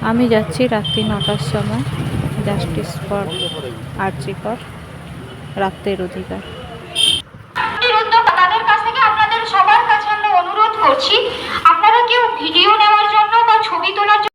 আমি যাচ্ছি রাত্রি 9টার সময় জাস্টিস ফর আরজি কর, রাত্রের অধিকার। তাদের কাছ থেকে আপনাদের সবার কাছে আমরা অনুরোধ করছি, আপনারা কেউ ভিডিও নেওয়ার জন্য বা ছবি তোলার জন্য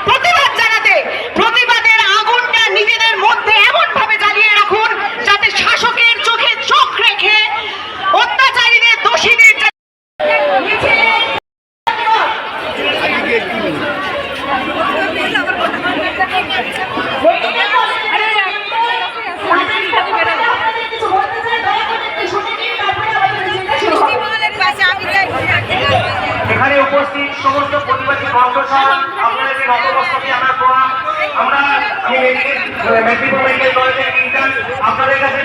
প্রতিবাদ জানাতে প্রতিবাদের আগুনটা নিজেদের মধ্যে এমন ভাবে জ্বালিয়ে রাখুন যাতে শাসকের চোখে চোখ রেখে অত্যাচারীদের দোষীদের এখানে উপস্থিত সমস্ত প্রতিবাদী বন্ধুসহ আপনাদের নতমস্তকে আমরা প্রণাম। আমরা মেদিনীপুর মেডিকেল কলেজের ইন্টার্ন আপনাদের কাছে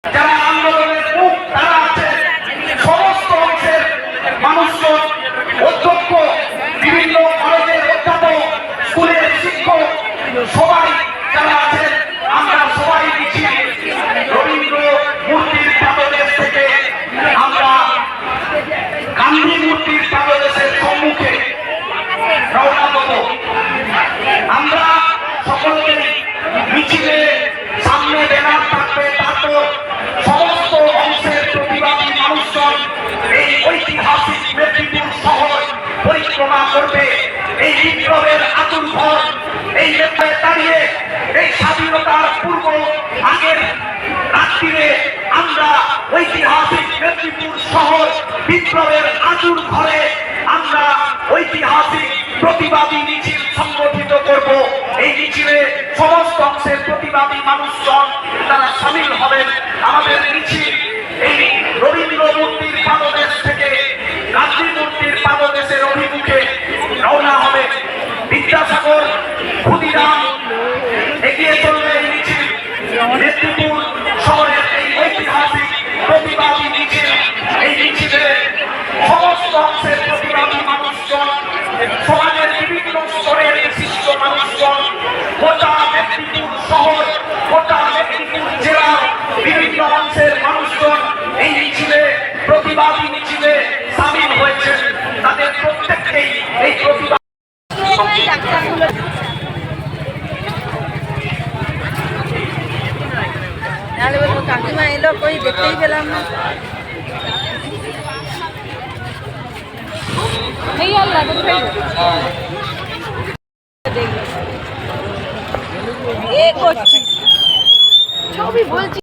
যারা আন্দোলনের মুখ তারা আছে, সমস্ত অংশের মানুষজন, অধ্যক্ষ, বিভিন্ন কলেজের অধ্যাপক, স্কুলের শিক্ষক, সবাই যারা আছেন, আমরা সবাই মিছিল রবীন্দ্র মূর্তির পাদদেশ থেকে আমরা গান্ধী মূর্তির পাদদেশের সম্মুখে রওনা দেব। আমরা সকলকে মিছিলে সামনে ব্যানার থাকবে, তারপর সমস্ত অংশের প্রতিবাদী মানুষজন এই ঐতিহাসিক মেদিনীপুর শহর পরিক্রমা করবে। এই বিপ্লবের আতুর ঘর এই নেতায় দাঁড়িয়ে এই স্বাধীনতার পূর্ব আগের রাত্রিরে আমরা ঐতিহাসিক মেদিনীপুর শহর বিপ্লবের আতুর ঘরে আমরা ঐতিহাসিক প্রতিবাদী মিছিল সংগঠিত করব। এই মিছিলে সমস্ত অংশের প্রতিবাদী মানুষজন তারা সামিল হবেন। আমাদের মিছিল এই রবীন্দ্র মূর্তির পাদদেশ থেকে গান্ধী মূর্তির পাদদেশের অভিমুখে রওনা হবে। বিদ্যাসাগর, ক্ষুদিরাম এগিয়ে চলবে এই মিছিল। মেদিনীপুর শহরের এই ঐতিহাসিক প্রতিবাদী মিছিল, এই মিছিলে সমস্ত অংশের প্রতিবাদী মানুষজন, সমাজের বিভিন্ন স্তরের বিশিষ্ট মানুষজন, গোটা মেদিনীপুর শহর, গোটা মেদিনীপুর জেলার বিভিন্ন অংশের মানুষজন এই মিছিলে, প্রতিবাদী মিছিলে সামিল হয়েছেন। তাদের প্রত্যেককেই এই প্রতিবাদ কাকিমা এলো, কই দেখতেই পেলাম না। এই আল্লাহ, কি করছিস? ছবি বলছি।